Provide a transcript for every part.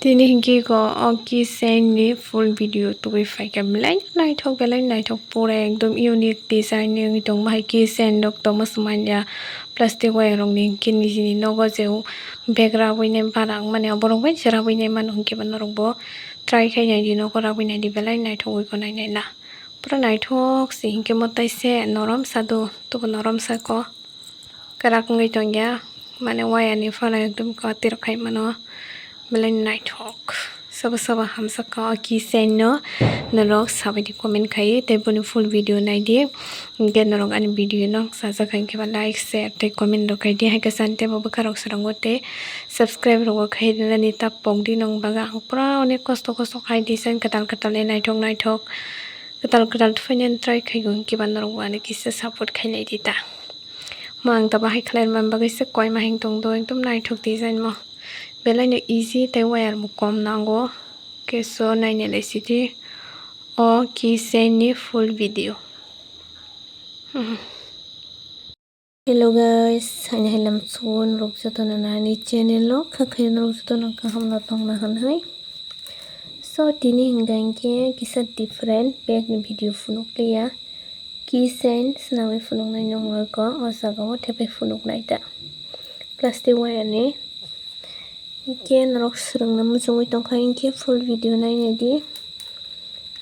Tini hingi ko oki seni full video tuwi faika belai naithok pura ekdom unique design ni tong bahai ki sen dok to masmanya plastic wire rong ni kini jini nogo jeu begra wine parang mane oborong bai jera wine man hingke banorong bo try khai nai di nogo ra wine di belai naithok wi ko nai na pura naithok si hingke motai se norom sado to norom sa ko karak ngai tongya mane wire ni fara ekdom ko tir khai mano belai naithok sabo hamsaka ki sen no norok sabai di comment khai te boni full video nai di ge norok ani video no saja khai ke like share te comment ro khai di hai ka san te bo karok sarango te subscribe ro khai ni ta pong di nong baga pura onek kosto khai di sen katal e naithok katal fainen try khai gon ki ban norok ani kisa support khai nai di ta mang ta bahai khlai man bagai se koi ma hing tong do ekdom naithok design mo belai no easy te wire mo kom nango keso naine lesiti o ki seni full video. Hello guys, hanya hilam sun rok jato na ni channel lo khakai rok jato na kaham na tong na han hai. So tini hingangke kisa different bag ni video funuk liya ki sen snawi funuk nai nongoi ko o jaga o tepe funuk nai ta plastic wire ni ke norok surung na mujungoi tongkha inke full video naine di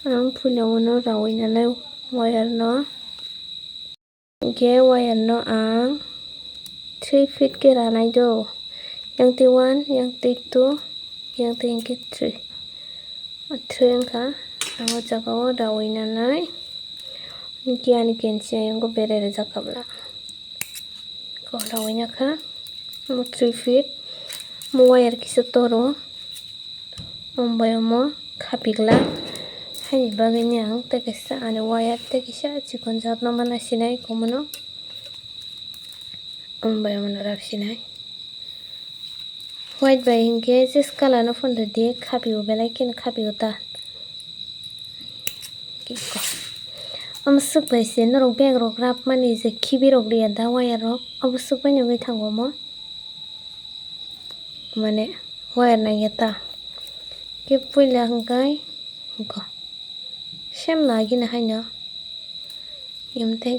ang phulawono rawai nalai wire no ang 3 feet ke ranai do yang te 1 yang te 2 yang te inke 3 angka ang o jaga o rawai nalai inke ani kenchi yang go berere jakabla ko rawai naka 3 feet mo wire kisa toro ombayomo khapigla hai bagani ang te kisa ani wire te kisa chikon jatno mana sinai komono ombayomo rap sinai white by hinge jes color no fondo di khapigo belai ken khapigo ta kiko amsuk bai se norok bag rok rap mani je khibi rok riya da wire rok obsuk bai ngai thango mo mane wire na yata ke puila hangkai ko shem lagi na haino yumte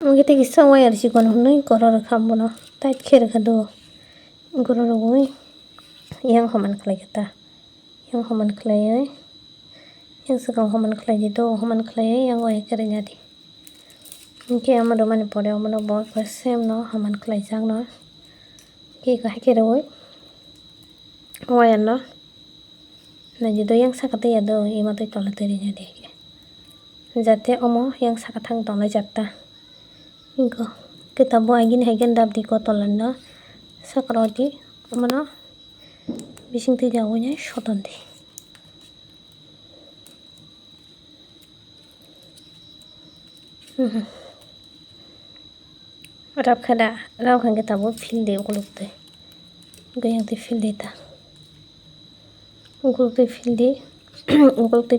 mugite kisa wire chikon hunui koror khambono tait kher khado goror goi yang homan khlai kata yang homan khlai yang sakang homan khlai di do homan khlai yang oi kerenya di ke amado mane pore amano bor sem no homan khlai jang no ke ka hakeroi wire no na jido yang sakate ya do ima to tola terinya deke jate omo yang sakathang tonai jatta inko kitabo agin hagen dab di ko tolanda sakrodi omono bising te jawonya shoton di rap khada raw khang kitabo fil de ukulukte gayang te fil deta ukulukte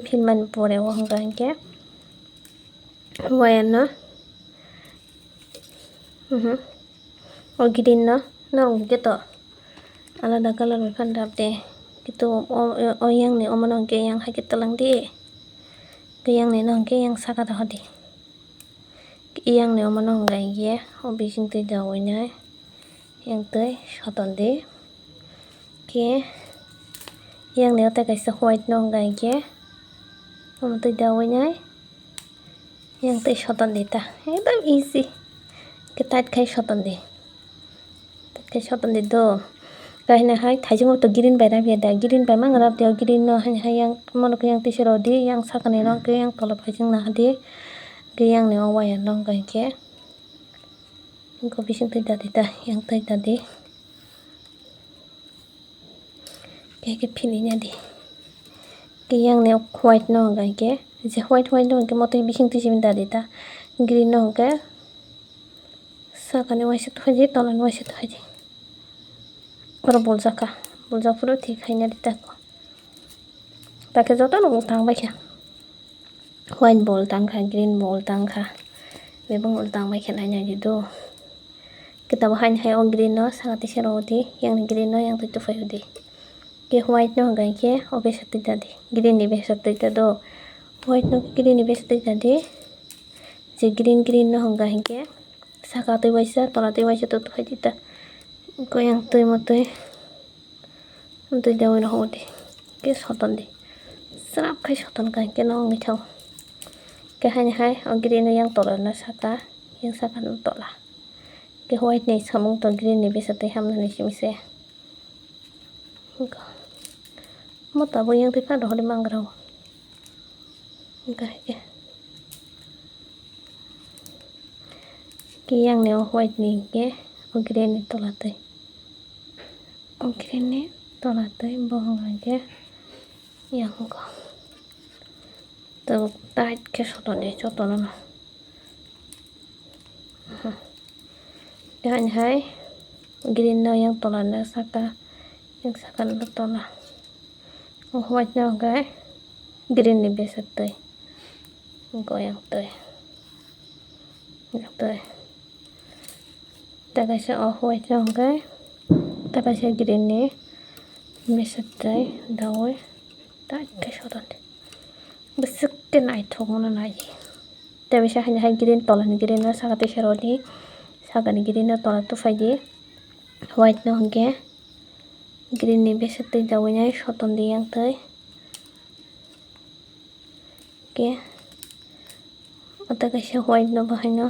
fil man pore o hangke wire no o green no norong keto alada color kan dap de gitu o yang ni omonong ke yang hakit talang di ke yang ni nong ke yang saka da hodi yang ni omonong gai ge o bising te jawoi nai yang te shoton de ke yang ni ote kaisa white nong gai ge om te jawoi nai yang te shoton deta ekdom easy ke tait khai shoton de do kahina hai thaijung to green by rabia da green by mang rab de green no hai yang monok yang te sero di yang sakane no ke yang tolo phajing na hadi ke yang ne wire nong gai ke ko bising te da deta yang te da de ke philinya di ke yang ne white no gai ke je white no ke motoi bising te jimin da deta green no ke sakane waise thaji tolan waise thaji oro boljaka puro ঠিক হাইনা দিতা তাকে যত নং তাং বাইখা white ball tangkha green ball tangkha bebong ball tang bai khenai nai do kita hain hai on green no sagati sero di yang green no yang tu fai di ke white no hanggang ke obe sati tadi green ni be sati tado white no green ni be sati tadi je green no hanggang ke saka tui baisa tola tui baisa to tufai dita goyang tui motoi tui dawi no hodi ke soton di serap kai soton kan ke no ngi thau ke hai o green no yang tola na saka yang saka no tola ke white ni samung to green ni be sati hamna ni simise mota bo yang tipa dohli mangrau ke yang ne white ni ke o green ni tolate o green ni tolate bohong ke yang ko to tight ke soton de soton no kan hai green no yang tola na saka yang saka no tola o white no ga green ni be sati goyang tui taga sa o white no ga taga sa green ni be sati dawi tight ke soton de besuk ke nai thong no nai tabi sa hai green tola ni green no saka te sharodi saka ni green no tola tufai di white no hangge green ni be sati dawi nai soton di yang tui ke ota kaisa white no bahai no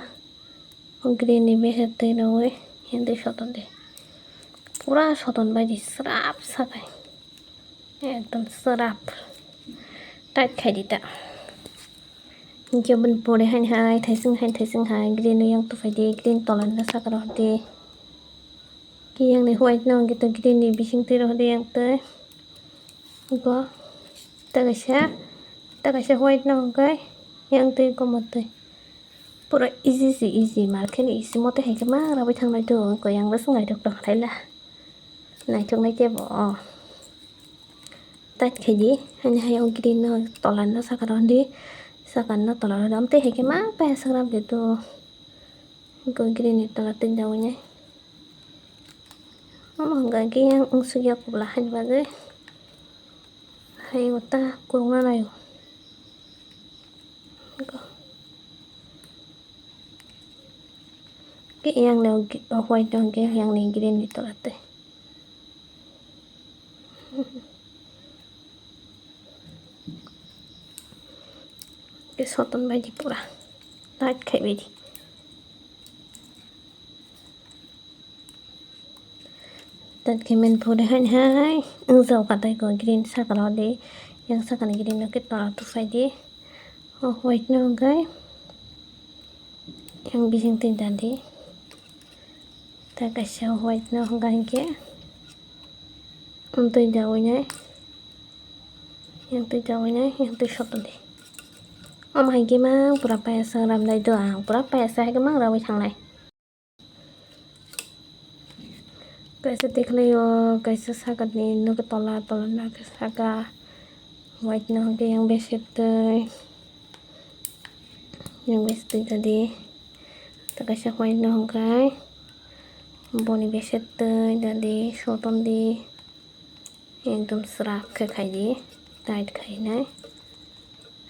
green ni be sati dawi yang tui soton di pura soton bai di serap sakai ekdom serap tight khai dita jabun pore hai thaising hai green no yang tufai di green tola na saka ro di ki yang ni white no gitu green ni bising tiro de yang tui go tagasa white no gai yang tui ko motoi pura easy marken easy mote hai kama rabai thangnai to ko yang basungai dok dok thaila nai thongnai te bo tat khedi hai o green no tola no saka ro di saka no tola ro dam te hai kama pa sagram de to ko green ni tola tin dawnya mangga ke yang sugya kubla hai bagai hai wata kurungan ayo ke yang no white no ke yang ni green ni tolate ke soton baji pura tight khai bedi tat ke men pore hai zau katai ko green saka ro de yang saka ni green no ke tola tufai di o white no gai yang bising tin tadi tagasa white no gai ke tui dawi nai yang tui soton di hai ke mang pura paya sangram dai do pura paya sa hai ke mang rawi thangnai kaisa dekhlayo kaisa saka ni no ke tola na ke saka white no ke yang besetoi tadi tagasa white no gai boni besetoi tadi soton di ekdom serap ke khai di tight khai nai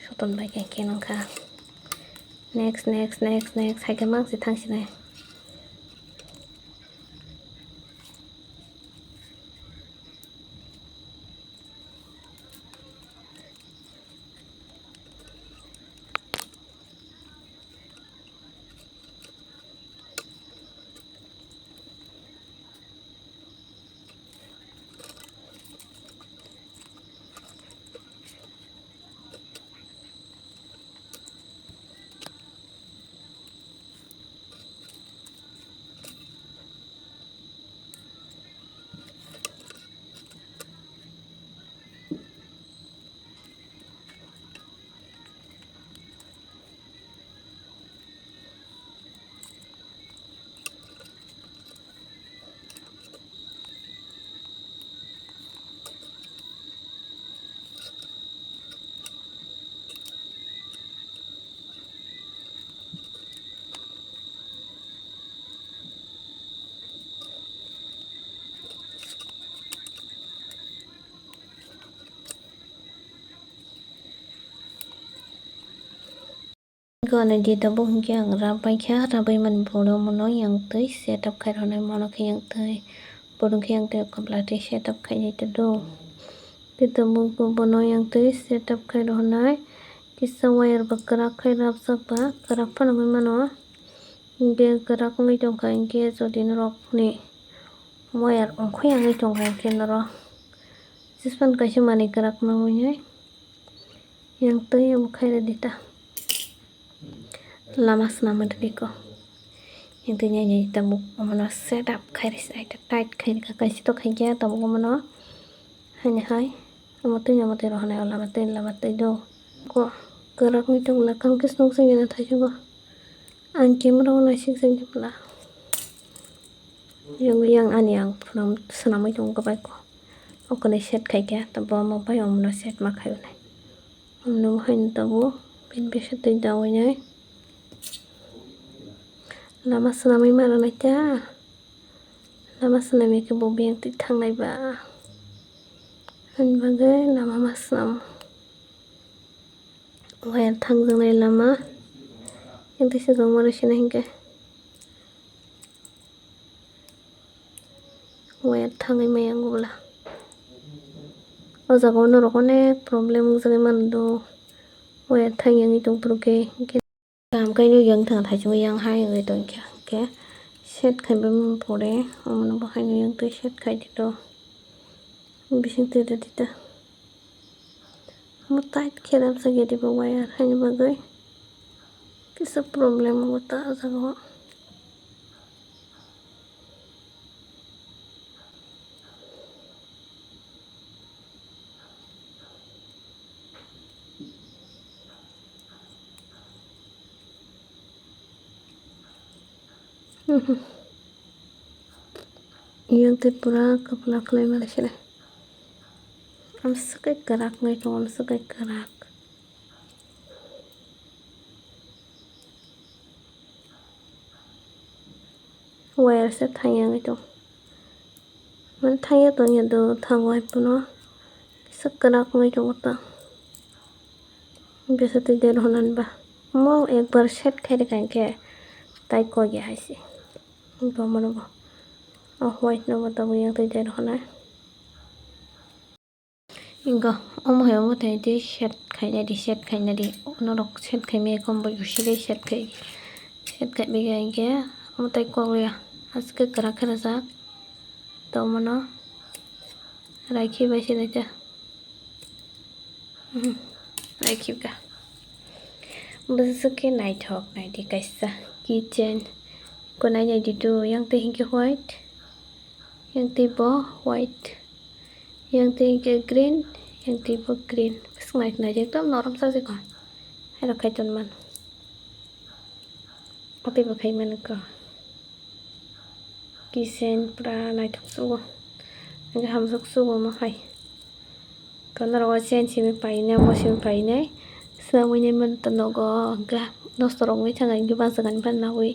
soton bai ke nongkha next hai ke mang si thangsinai gone di tabo hingke ang rabai kha rabai man boro mono yang tui setup khai ronai mono khe yang tui bodong khe yang tui kabla tui setup khai ni do di tabo bono yang tui setup khai ronai kisa wire ba karak khai rap sakba karak phano mano be karak ngi tongkha hingke jodi norok ni wire ongkhoi angi tongkha hingke norok sispan kaisa mani karak nangai yang tui am khai dita lama senama diko yang tui nyai tabuk mono setup khai ris tight khai ka kaisi to khai kya tabuk mono hanya hai amate rohana lama tui do ko karak ni tong la kam kis nong sing na thai go an camera na sing sing pla yang ani yang from senamai tong ka bai ko okone set khai kya tabo mo bai omno set ma khai nai omno hain tabo pin bese tui dawo nyai lama senamai mara na cha lama senamai ke bobi yang tui thangnai ba han bagai lama masam wire thangjungnai lama yang tui sejong mara sina hingke wire thangai mayang gula o jaga norok onek problem jagai mando wire thangyang tong proke kam kai no yang thang thai chu yang hai ngai tong kya ke set khai bam pore omno ba khai no yang tui set khai dito bising tui dita mo tight kheram sage dibo wire hai bagai kisa problem hota jaga yang tui pura kapla khlai mala sila am sakai karak ngai tong am sakai karak wire se thayang ngai tong man thaya to nya do thangwai puno kisa karak ngai tong ta bese tui der honan ba mo ekbar set khai de kanke tai ko ge haisi ba mono ba white no ba tabo yang tui der honai inga omo he omo tai di set khai na di norok set khai me kombo usile set khai be ge omo tai ko ya aske karak khara jak to mono rakhi bai sila ja rakhi ka busuke naithok di kaisa kitchen ko nai di tu yang tui hingke white yang tui bo white yang tui hingke green yang tui bo green snai nai ekdom norom sa je ko hai khai ton man ati ba khai man ko kitchen pra naithok su nga ham sok su ma khai kana ro chen chi me pai na mo sim pai nai samui man tanogo ga nostorong wi thangai gi bang sagan ban na wi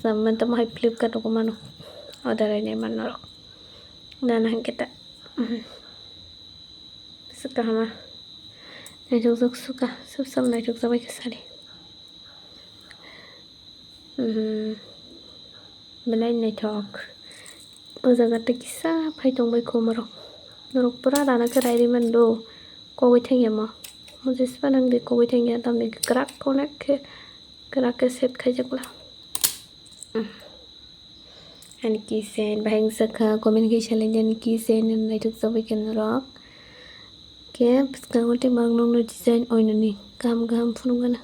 samman tam hai flipkart ko mano order ai nai man norok nana hangketa suka hama nai jok suka sab nai jok sabai kesali belai nai thok o jaga te kisa phai tong bai ko marok norok pura rana ke rai man do ko wi thangya ma mujhe spanang de ko wi thangya tam ne karak konek ke set khai jakla and kitchen bahing sakha comment ki challenge kitchen nai thuk sabai ken rok ke pskang ote mangnong no design oinani kam phunugana